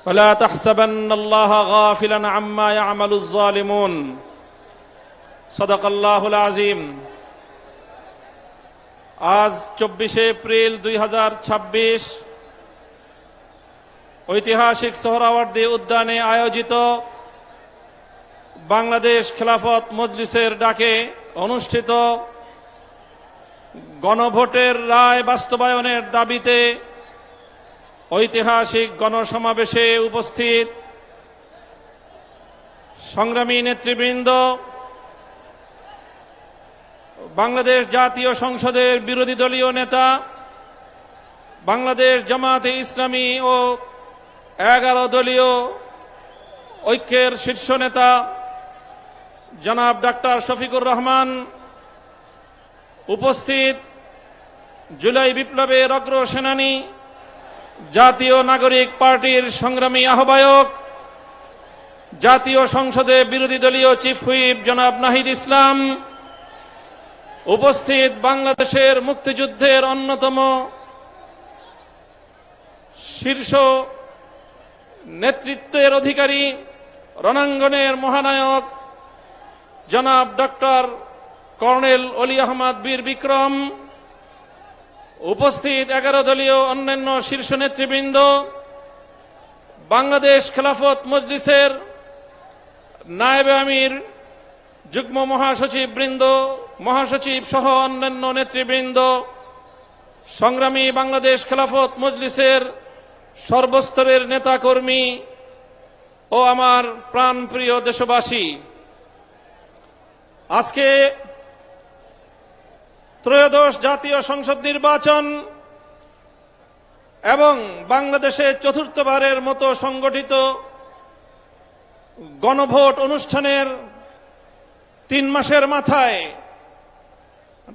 ولا تحسبن الله غافلا عما يعمل الظالمون صدق الله العظيم। আজ 24 এপ্রিল 2026 ঐতিহাসিক সোহরাওয়ার্দী উদ্যানে আয়োজিত বাংলাদেশ খেলাফত মজলিসের ডাকে অনুষ্ঠিত গণভোটের রায় বাস্তবায়নের দাবিতে ঐতিহাসিক গণসমাবেশে উপস্থিত সংগ্রামী নেতৃবৃন্দ, বাংলাদেশ জাতীয় সংসদের বিরোধী দলীয় নেতা, বাংলাদেশ জামায়াতে ইসলামী ও 11 দলীয় ঐক্যের শীর্ষ নেতা জনাব ডাক্তার শফিকুর রহমান, উপস্থিত জুলাই বিপ্লবের অগ্রসেনানী জাতীয় নাগরিক পার্টির সংগ্রামী আহ্বায়ক, জাতীয় সংসদে বিরোধী দলীয় চিফ হুইপ জনাব নাহিদ ইসলাম, উপস্থিত বাংলাদেশের মুক্তিযুদ্ধের অন্যতম শীর্ষ নেতৃত্বের অধিকারী, রণাঙ্গনের মহানায়ক জনাব ডক্টর কর্নেল অলি আহমদ বীর বিক্রম, উপস্থিত 11 দলীয় অন্যান্য শীর্ষ নেতৃবৃন্দ, বাংলাদেশ খেলাফত মজলিসের নায়েবে আমির, যুগ্ম মহাসচিব বৃন্দ, মহাসচিব সহ অন্যান্য নেতৃবৃন্দ, সংগ্রামী বাংলাদেশ খেলাফত মজলিসের সর্বস্তরের নেতাকর্মী ও আমার প্রাণপ্রিয় দেশবাসী, আজকে ত্রয়োদশ জাতীয় সংসদ নির্বাচন এবং বাংলাদেশে চতুর্থবারের মতো সংগঠিত গণভোট অনুষ্ঠানের 3 মাসের মাথায়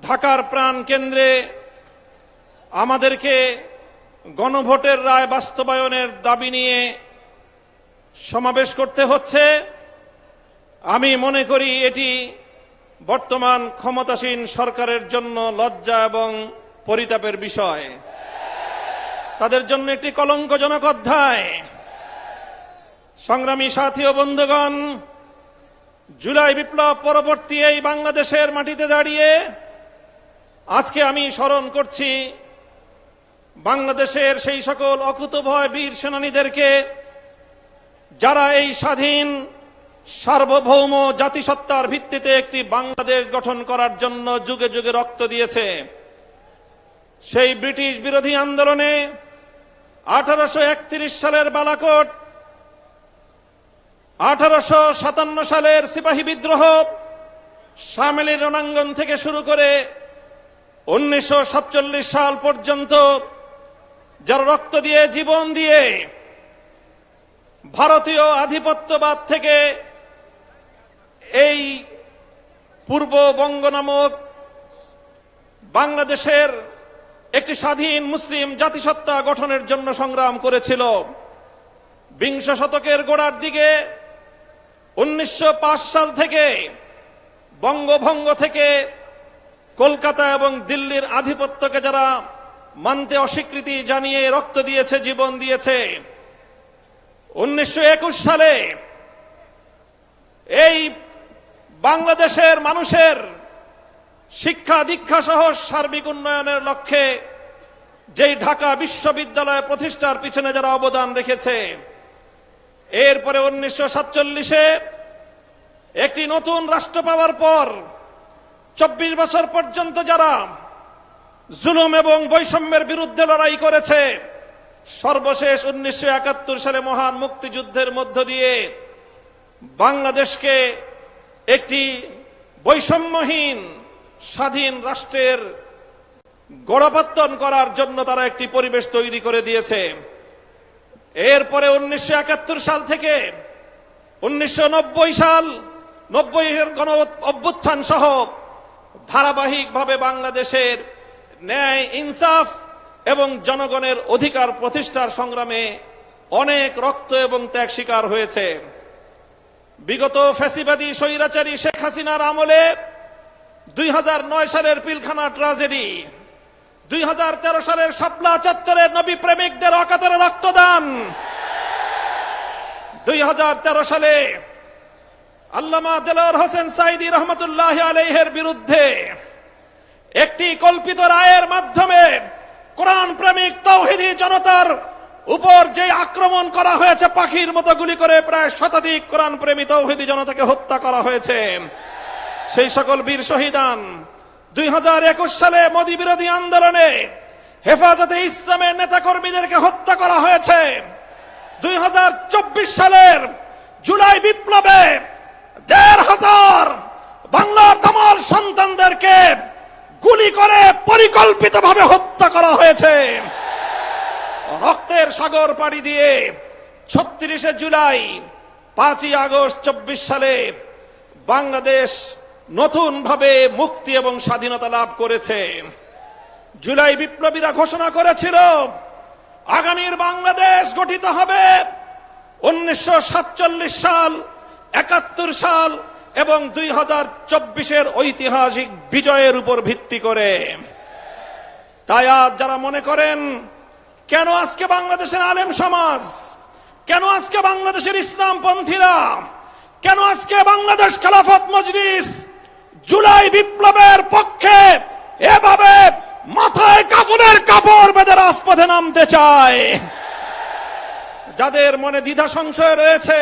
ঢাকার প্রাণ কেন্দ্রে আমাদেরকে গণভোটের রায় বাস্তবায়নের দাবি নিয়ে সমাবেশ করতে হচ্ছে। আমি মনে করি এটি বর্তমান ক্ষমতাসীন সরকারের জন্য লজ্জা এবং পরিতাপের বিষয়, তাদের জন্য একটি কলঙ্কজনক অধ্যায়। সংগ্রামী সাথী ও বন্ধুগণ, জুলাই বিপ্লব পরবর্তী এই বাংলাদেশের মাটিতে দাঁড়িয়ে আজকে আমি স্মরণ করছি বাংলাদেশের সেই সকল অকুতোভয় বীর সেনানীদেরকে যারা এই স্বাধীন সার্বভৌম জাতিসত্তার ভিত্তিতে একটি বাংলাদেশ গঠন করার জন্য যুগে যুগে রক্ত দিয়েছে। সেই ব্রিটিশ বিরোধী আন্দোলনে 1831 সালের বালাকোট, 1857 সালের সিপাহী বিদ্রোহ, শামেলির রণাঙ্গন থেকে শুরু করে 1947 সাল পর্যন্ত যারা রক্ত দিয়ে জীবন দিয়ে ভারতীয় আধিপত্যবাদ থেকে এই পূর্ববঙ্গ নামক বাংলাদেশের একটি স্বাধীন মুসলিম জাতিসত্তা গঠনের জন্য সংগ্রাম করেছিল। বিংশ শতকের গোড়ার দিকে 1905 সাল থেকে বঙ্গভঙ্গ থেকে কলকাতা এবং দিল্লির আধিপত্যকে যারা মানতে অস্বীকৃতি জানিয়ে রক্ত দিয়েছে, জীবন দিয়েছে, 1921 সালে এই বাংলাদেশের মানুষের শিক্ষা দীক্ষা সহ সার্বিক উন্নয়নের লক্ষ্যে যেই ঢাকা বিশ্ববিদ্যালয় প্রতিষ্ঠার পিছনে যারা অবদান রেখেছে, এরপরে 1947-এ একটি নতুন রাষ্ট্র পাওয়ার পর 24 বছর পর্যন্ত যারা জুলুম এবং বৈষম্যের বিরুদ্ধে লড়াই করেছে, সর্বশেষ 1971 সালে মহান মুক্তিযুদ্ধের মধ্য দিয়ে বাংলাদেশকে একটি বৈষম্যহীন স্বাধীন রাষ্ট্রের গোড়াপত্তন করার জন্য তারা একটি পরিবেশ তৈরি করে দিয়েছে। এরপরে 1971 সাল থেকে 1990 সাল 90-এর গণ অভ্যুত্থান সহ ধারাবাহিকভাবে বাংলাদেশের ন্যায়, ইনসাফ এবং জনগণের অধিকার প্রতিষ্ঠার সংগ্রামে অনেক রক্ত এবং ত্যাগ স্বীকার হয়েছে। বিগত ফ্যাসিবাদী স্বৈরাচারী শেখ হাসিনার আমলে 2009 সালের পিলখানা ট্রাজেডি, 2013 সালের শাপলা চত্বরের নবী প্রেমিকদের অকাতরে রক্তদান, 2013 সালে আল্লামা দেলোয়ার হোসেন সাঈদী রহমতুল্লাহ আলাইহির বিরুদ্ধে একটি কল্পিত রায়ের মাধ্যমে কোরআন প্রেমিক তাওহীদি জনতার উপর যে আক্রমণ করা হয়েছে, পাখির মতো গুলি করে প্রায় শতাধিক কোরআন প্রেমী তাওহীদি জনতাকে হত্যা করা হয়েছে। সেই সকল বীর শহীদান 2021 সালে মোদী বিরোধী আন্দোলনে হেফাজতে ইসলামের নেতাকর্মীদেরকে হত্যা করা হয়েছে। 2024 সালের জুলাই বিপ্লবে 1,500 বাংলার তামাল সন্তানদেরকে গুলি করে পরিকল্পিতভাবে হত্যা করা হয়েছে। রক্তের সাগর পাড়ি দিয়ে 36শে জুলাই 5ই আগস্ট 24 সালে বাংলাদেশ নতুনভাবে মুক্তি এবং স্বাধীনতা লাভ করেছে। জুলাই বিপ্লবীরা ঘোষণা করেছিল আগামীর বাংলাদেশ গঠিত হবে 1947 সাল, 71 সাল এবং 2024-এর ঐতিহাসিক বিজয়ের উপর ভিত্তি করে। তাই আজ যারা মনে করেন কেন আজকে বাংলাদেশের আলেম সমাজ, কেন আজকে বাংলাদেশের ইসলামপন্থীরা, কেন আজকে বাংলাদেশ খেলাফত মজলিস জুলাই বিপ্লবের পক্ষে এভাবে মাথায় কাফনের কাপড় বেঁধে রাজপথে নামতে চায়, যাদের মনে দ্বিধা সংশয় রয়েছে,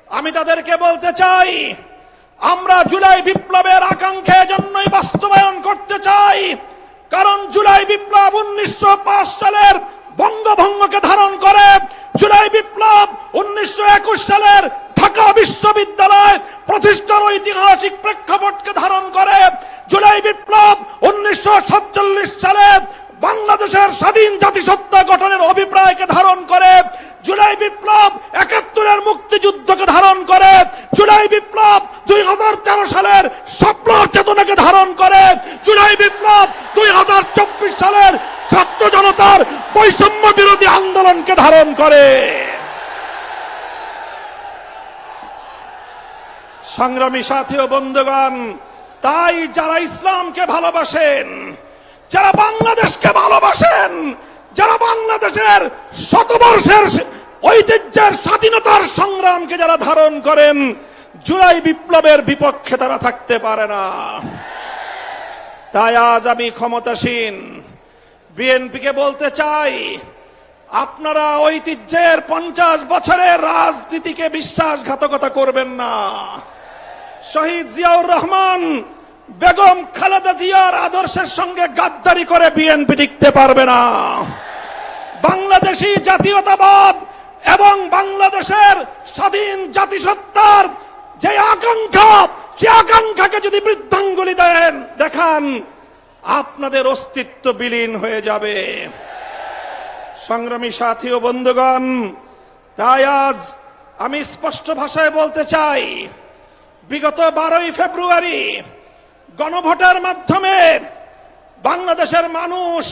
আমি তাদেরকে বলতে চাই আমরা জুলাই বিপ্লবের আকাঙ্ক্ষা এজন্যই বাস্তবায়ন করতে চাই কারণ জুলাই বিপ্লব 1905 সালের বঙ্গভঙ্গকে ধারণ করে, জুলাই বিপ্লব 1921 সালের ঢাকা বিশ্ববিদ্যালয় প্রতিষ্ঠার ঐতিহাসিক প্রেক্ষাপটকে ধারণ করে, জুলাই বিপ্লব 1947 সালে বাংলাদেশের স্বাধীন জাতিসত্তা গঠনের অভিপ্রায়কে ধারণ করে, জুলাই বিপ্লব 71-এর মুক্তিযুদ্ধকে ধারণ করে, জুলাই বিপ্লব 2013 সালের স্বপ্ন চেতনাকে ধারণ করে, জুলাই বিপ্লব 2024 সালের ছাত্র জনতার বৈষম্য বিরোধী আন্দোলনকে ধারণ করে। সংগ্রামী সাথী ও বন্ধুগণ, তাই যারা ইসলামকে ভালোবাসেন, যারা বাংলাদেশকে ভালোবাসেন, যারা বাংলাদেশের শতবর্ষের ঐতিহ্যের স্বাধীনতার সংগ্রামকে যারা ধারণ করেন, জুলাই বিপ্লবের বিপক্ষে তারা থাকতে পারে না। তাই আজ আমি ক্ষমতাসীন বিএনপিকে বলতে চাই, আপনারা ঐতিহ্যের 50 বছরের রাজনীতিকে বিশ্বাসঘাতকতা করবেন না। শহীদ জিয়াউর রহমান, বেগম খালেদা জিয়ার আদর্শের সঙ্গে গাদ্দারি করে বিএনপি টিকতে পারবে না। বাংলাদেশী জাতীয়তাবাদ এবং বাংলাদেশের স্বাধীন জাতিসত্তার যে আকাঙ্ক্ষা, সে আকাঙ্ক্ষাকে যদি বৃদ্ধাঙ্গুলি দেখান, আপনাদের অস্তিত্ব বিলীন হয়ে যাবে। সংগ্রামী সাথী ও বন্ধুগণ, তাই আজ আমি স্পষ্ট ভাষায় বলতে চাই, বিগত 12ই ফেব্রুয়ারি গণভোটের মাধ্যমে বাংলাদেশের মানুষ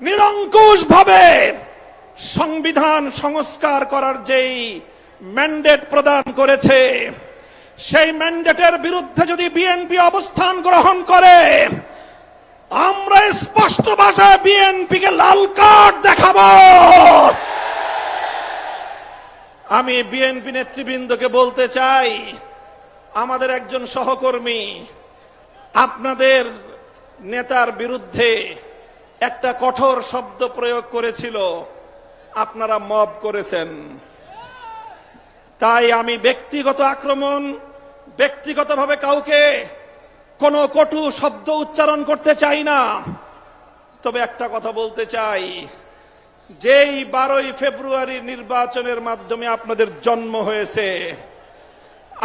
নিরঙ্কুশভাবে সংবিধান সংস্কার করার যেই ম্যান্ডেট প্রদান করেছে, সেই ম্যান্ডেটের বিরুদ্ধে যদি বিএনপি অবস্থান গ্রহণ করে, আমরা স্পষ্ট ভাষায় বিএনপিকে লাল কার্ড দেখাবো। আমি বিএনপি নেতৃবৃন্দকে বলতে চাই, আমাদের একজন সহকর্মী আপনাদের নেতার বিরুদ্ধে একটা কঠোর শব্দ প্রয়োগ করেছিল, আপনারা মব করেছেন। তাই আমি ব্যক্তিগত আক্রমণ, ব্যক্তিগতভাবে কাউকে কোনো কটু শব্দ উচ্চারণ করতে চাই না। তবে একটা কথা বলতে চাই, যেই 12ই ফেব্রুয়ারি নির্বাচনের মাধ্যমে আপনাদের জন্ম হয়েছে,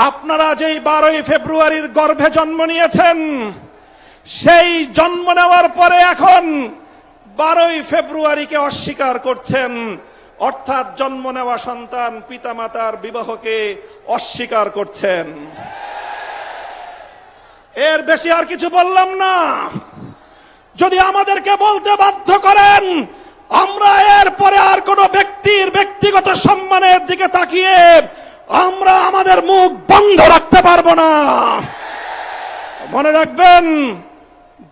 আপনারা যেই 12ই ফেব্রুয়ারির গর্ভে জন্ম নিয়েছেন, সেই জন্ম নেওয়ার পরে এখন 12ই ফেব্রুয়ারিকে অস্বীকার করছেন, অর্থাৎ জন্ম নেওয়া সন্তান পিতামাতার বিবাহকে অস্বীকার করছেন। এর বেশি আর কিছু বললাম না। যদি আমাদেরকে বলতে বাধ্য করেন, আমরা এরপরে আর কোন ব্যক্তির ব্যক্তিগত সম্মানের দিকে তাকিয়ে আমরা আমাদের মুখ বন্ধ রাখতে পারবো না। মনে রাখবেন,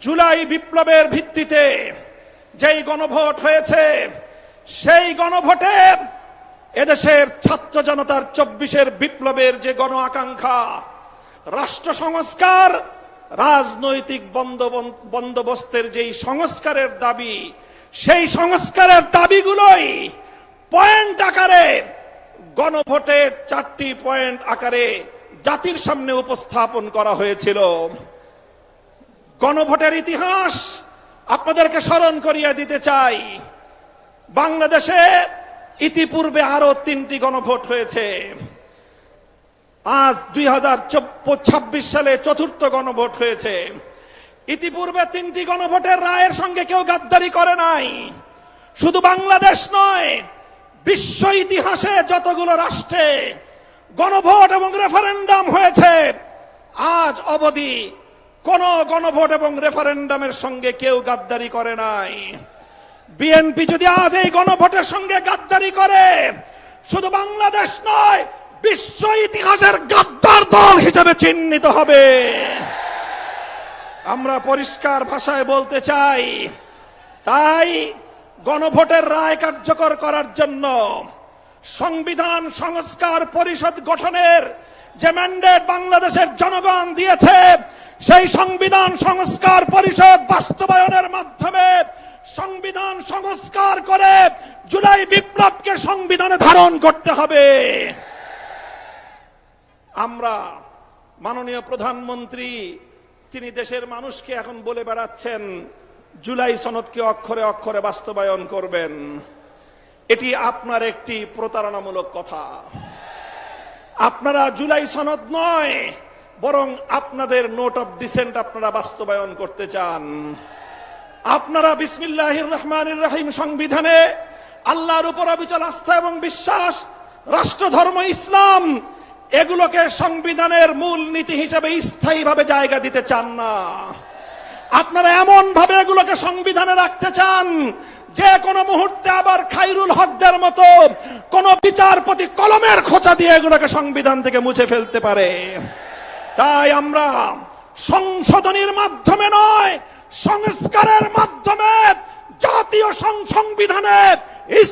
জুলাই বিপ্লবের ভিত্তিতে যেই গণভোট হয়েছে, সেই গণভোটে এদেশের ছাত্র জনতার 24-এর বিপ্লবের যে গণ আকাঙ্ক্ষা, রাষ্ট্র সংস্কার, রাজনৈতিক বন্দোবস্তের যেই সংস্কারের দাবি, সেই সংস্কারের দাবিগুলোই পয়েন্ট আকারে গণভোটে 4টি পয়েন্ট আকারে জাতির সামনে উপস্থাপন করা হয়েছিল। গণভোটের ইতিহাস আপনাদেরকে স্মরণ করিয়ে দিতে চাই। বাংলাদেশে ইতিপূর্বে আরো 3টি গণভোট হয়েছে। আজ 2026 সালে 4র্থ গণভোট হয়েছে। ইতিপূর্বে 3টি গণভোটের রায়ের সঙ্গে কেউ গাদ্দারি করে নাই। শুধু বাংলাদেশ নয়, বিশ্ব ইতিহাসে যতগুলো রাষ্ট্রে গণভোট এবং রেফারেন্ডাম হয়েছে, আজ অবধি কোন গণভোট এবং রেফারেন্ডামের সঙ্গে কেউ গাদ্দারি করে নাই। বিএনপি যদি আজ এই গণভোটের সঙ্গে গাদ্দারি করে, শুধু বাংলাদেশ নয়, বিশ্ব ইতিহাসের গাদ্দার দল হিসেবে চিহ্নিত হবে। আমরা পরিষ্কার ভাষায় বলতে চাই, তাই গণভোটের রায় কার্যকর করার জন্য সংবিধান সংস্কার পরিষদ গঠনের যে ম্যান্ডেট বাংলাদেশের জনগণ দিয়েছে, সেই সংবিধান সংস্কার পরিষদ বাস্তবায়নের মাধ্যমে সংবিধান সংস্কার করে জুলাই বিপ্লবকে সংবিধানে ধারণ করতে হবে। আমরা মাননীয় প্রধানমন্ত্রী, তিনি দেশের মানুষকে এখন বলে বেড়াচ্ছেন জুলাই সনদকে অক্ষরে অক্ষরে বাস্তবায়ন করবেন। এটি আপনার একটি প্রতারণামূলক কথা। আপনারা জুলাই সনদ নয়, বরং আপনাদের নোট অফ ডিসেন্ট আপনারা বাস্তবায়ন করতে চান। আপনারা বিসমিল্লাহির রহমানির রহিম সংবিধানে আল্লাহর উপর অবিচল আস্থা এবং বিশ্বাস, রাষ্ট্রধর্ম ইসলাম, এগুলোকে সংবিধানের মূল নীতি হিসেবে স্থায়ীভাবে জায়গা দিতে চান না। আপনারা এমন ভাবে এগুলোকে সংবিধানে রাখতে চান যে কোনো মুহূর্তে আবার খায়রুল হকদের মতো কোন বিচারপতি কলমের খোঁচা দিয়ে এগুলোকে সংবিধান থেকে মুছে ফেলতে পারে। তাই আমরা সংশোধনীর মাধ্যমে নয়, সংস্কারের মাধ্যমে জাতীয় সংবিধানে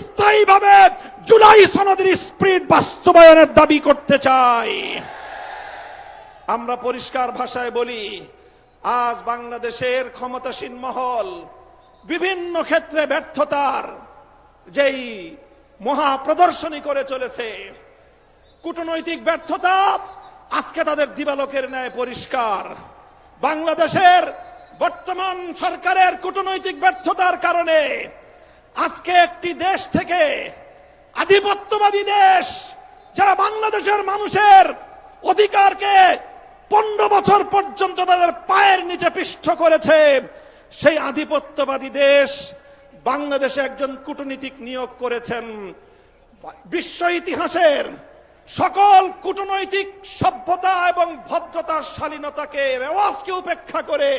স্থায়ীভাবে জুলাই সনদের স্পিরিট বাস্তবায়নের দাবি করতে চাই। আমরা পরিষ্কার ভাষায় বলি, আজ বাংলাদেশের ক্ষমতাসীন মহল বিভিন্ন ক্ষেত্রে ব্যর্থতার যেই মহা প্রদর্শনী করে চলেছে, কূটনৈতিক ব্যর্থতা আজকে তাদের দিবালোকের ন্যায় পরিষ্কার। বাংলাদেশের বর্তমান সরকারের কূটনৈতিক ব্যর্থতার কারণে আজকে একটি দেশ থেকে আধিপত্যবাদী দেশ, যারা বাংলাদেশের মানুষের অধিকারকে 15 বছর পর্যন্ত তাদের পায়ের নিচে পিষ্ট করেছে, সেই আধিপত্যবাদী দেশ বাংলাদেশে একজন কূটনীতিক নিয়োগ করেছেন। বিশ্ব ইতিহাসের সকল কূটনৈতিক সভ্যতা এবং ভদ্রতার শালীনতাকে, রেওয়াজকে উপেক্ষা করে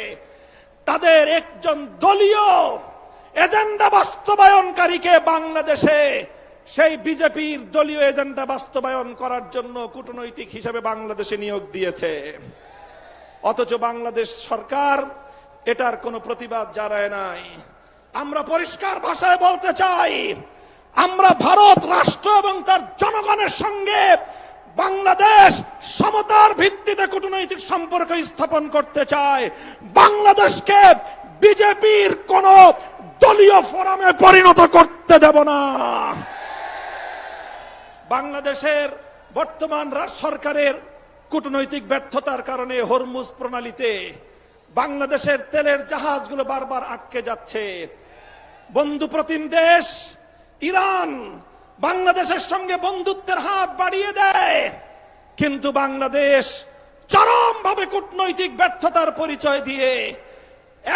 তাদের একজন দলীয় এজেন্ডা বাস্তবায়নকারীকে বাংলাদেশে সেই বিজেপির দলীয় এজেন্ডা বাস্তবায়ন করার জন্য কূটনৈতিক হিসেবে বাংলাদেশে নিয়োগ দিয়েছে। অথচ বাংলাদেশ সরকার এটার কোনো প্রতিবাদ জানায় নাই। আমরা পরিষ্কার ভাষায় বলতে চাই, আমরা ভারত রাষ্ট্র এবং তার জনগণের সঙ্গে বাংলাদেশ সমতার ভিত্তিতে কূটনৈতিক সম্পর্ক স্থাপন করতে চায়। বাংলাদেশকে বিজেপির কোন দলীয় ফোরামে পরিণত করতে দেব না। বাংলাদেশের বর্তমান সরকারের কূটনৈতিক ব্যর্থতার কারণে হরমুজ প্রণালীতে বাংলাদেশের তেলের জাহাজগুলো বারবার আটকে যাচ্ছে। বন্ধু প্রতিম দেশ ইরান বাংলাদেশের সঙ্গে বন্ধুত্বের হাত বাড়িয়ে দেয়, কিন্তু বাংলাদেশ চরমভাবে কূটনৈতিক ব্যর্থতার পরিচয় দিয়ে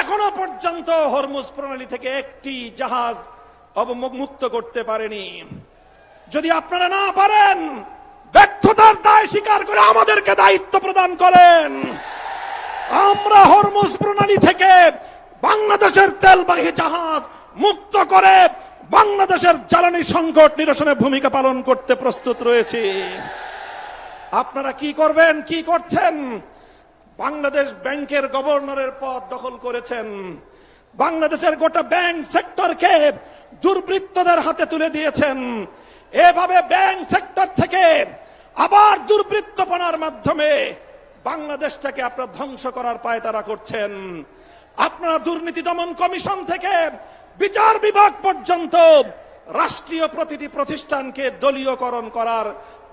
এখনো পর্যন্ত হরমুজ প্রণালী থেকে একটি জাহাজ অবমুক্ত করতে পারেনি। যদি আপনারা না পারেন, ব্যর্থতার দায় স্বীকার করে আমাদেরকে দায়িত্ব প্রদান করেন। আমরা হরমুজ প্রণালী থেকে বাংলাদেশের তেলবাহী জাহাজ মুক্ত করে বাংলাদেশের জ্বালানি সংকট নিরসনে ভূমিকা পালন করতে প্রস্তুত রয়েছি। আপনারা কি করবেন, কি করছেন? বাংলাদেশ ব্যাংকের গভর্নরের পদ দখল করেছেন। বাংলাদেশের গোটা ব্যাংক সেক্টরকে দুর্বৃত্তদের হাতে তুলে দিয়েছেন। এভাবে ব্যাংক সেক্টর থেকে আবার দুর্বৃত্তপনার মাধ্যমে বাংলাদেশটাকে আপনারা ধ্বংস করার পায়তারা করছেন। আপনারা দুর্নীতি দমন কমিশন থেকে বিচার বিভাগ পর্যন্ত রাষ্ট্রীয় প্রতিটি প্রতিষ্ঠানকে দলীয়করণ করার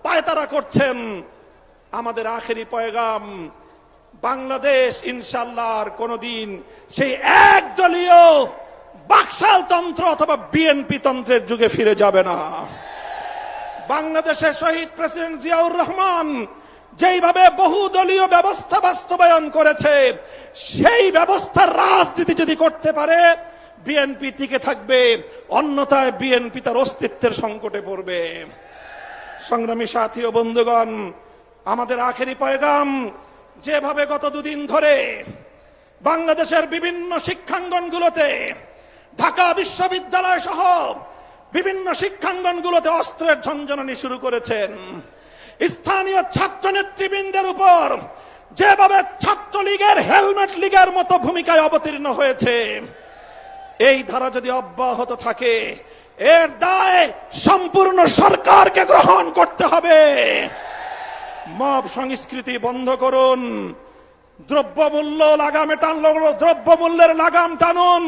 পায়তারা করছেন। আমাদের আখেরি পয়গাম, বাংলাদেশ ইনশাআল্লাহ আর কোনদিন সেই একদলীয় বাকশালতন্ত্র অথবা বিএনপি তন্ত্রের যুগে ফিরে যাবে না। বাংলাদেশের শহীদ প্রেসিডেন্ট জিয়াউর রহমান যেইভাবে বহুদলীয় ব্যবস্থা বাস্তবায়ন করেছে, সেই ব্যবস্থার রাজনীতি যদি করতে পারে বিএনপি টিকে থাকবে, অন্যথায় বিএনপি তার অস্তিত্বের সংকটে পড়বে। সংগ্রামী সাথী ও বন্ধুগণ, আমাদের আখেরি পয়গাম, যেভাবে গত দুদিন ধরে বাংলাদেশের বিভিন্ন শিক্ষাঙ্গনগুলোতে, ঢাকা বিশ্ববিদ্যালয় সহ বিভিন্ন শিক্ষাঙ্গনগুলোতে অস্ত্রের ঝনঝনানি শুরু করেছেন, স্থানীয় ছাত্র নেতৃবৃন্দের উপর যেভাবে ছাত্রলীগের হেলমেট লীগের মতো ভূমিকায় অবতীর্ণ হয়েছে, এই ধারা যদি অব্যাহত থাকে এর দায় সম্পূর্ণ সরকারকে গ্রহণ করতে হবে। মব সংস্কৃতি বন্ধ করুন, দ্রব্যমূল্য লাগামে টানলো, দ্রব্যমূল্যের লাগাম টানুন।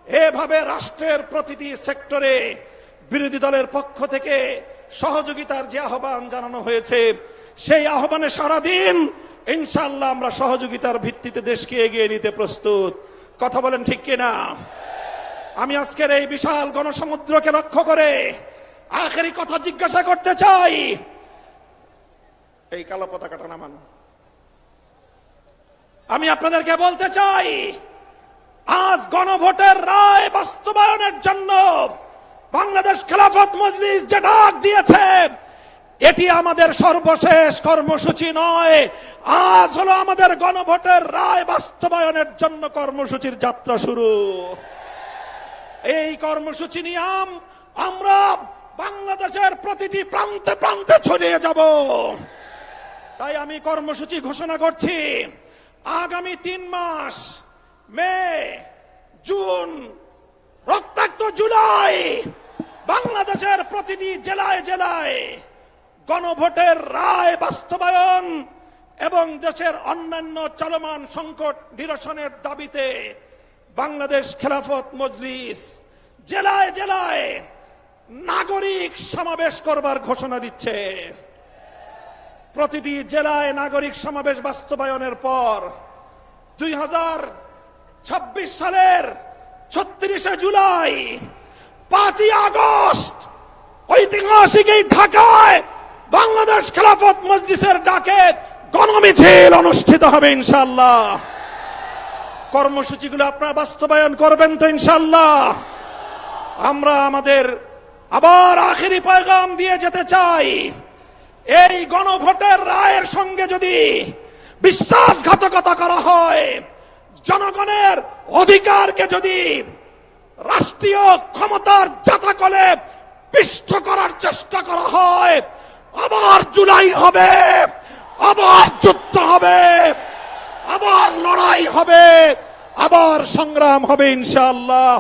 এভাবে রাষ্ট্রের প্রতিটি সেক্টরে বিরোধী দলের পক্ষ থেকে সহযোগিতার যে আহ্বান জানানো হয়েছে, সেই আহ্বানে সারাদিন ইনশাআল্লাহ আমরা সহযোগিতার ভিত্তিতে দেশকে এগিয়ে নিতে প্রস্তুত। কথা বলেন ঠিক কিনা? আমি আজকের এই বিশাল গণসমুদ্রকে লক্ষ্য করে আখেরি কথা জিজ্ঞাসা করতে চাই। এই কালো পতাকাটা নামান। আমি আপনাদেরকে বলতে চাই, আজ গণভোটের রায় বাস্তবায়নের জন্য বাংলাদেশ খেলাফত মজলিস যে ডাক দিয়েছে, এটি আমাদের সর্বশেষ কর্মসূচি নয়। আজ হলো আমাদের গণভোটের রায় বাস্তবায়নের জন্য কর্মসূচির যাত্রা শুরু। এই কর্মসূচি নিয়ে আমরা বাংলাদেশের প্রতিটি প্রান্তে প্রান্তে ছড়িয়ে যাব। তাই আমি কর্মসূচি ঘোষণা করছি, আগামী 3 মাস, মে, জুন, রক্তাক্ত জুলাই, বাংলাদেশের প্রতিটি জেলায় জেলায় গণভোটের রায় বাস্তবায়ন এবং দেশের অন্যান্য চলমান সংকট নিরসনের দাবিতে বাংলাদেশ খেলাফত মজলিস জেলায় জেলায় নাগরিক সমাবেশ করবার ঘোষণা দিচ্ছে। প্রতিটি জেলায় নাগরিক সমাবেশ বাস্তবায়নের পর 2026 সালের 36শে জুলাই, 5ই আগস্ট ঐতিহাসিক এই ঢাকায় বাংলাদেশ খেলাফত মজলিসের ডাকে গণমিছিল অনুষ্ঠিত হবে ইনশাআল্লাহ। কর্মসূচিগুলো আপনারা বাস্তবায়ন করবেন তো ইনশাআল্লাহ? আমরা আমাদের আবার আখেরি পয়গাম দিয়ে যেতে চাই, এই গণভোটের রায়ের সঙ্গে যদি বিশ্বাসঘাতকতা করা হয়, জনগণের অধিকারকে যদি রাষ্ট্রীয় ক্ষমতার জাতাকলে পিষ্ট করার চেষ্টা করা হয়, আবার জুলাই হবে, আবার যুদ্ধ হবে, আবার লড়াই হবে, আবার সংগ্রাম হবে ইনশাআল্লাহ।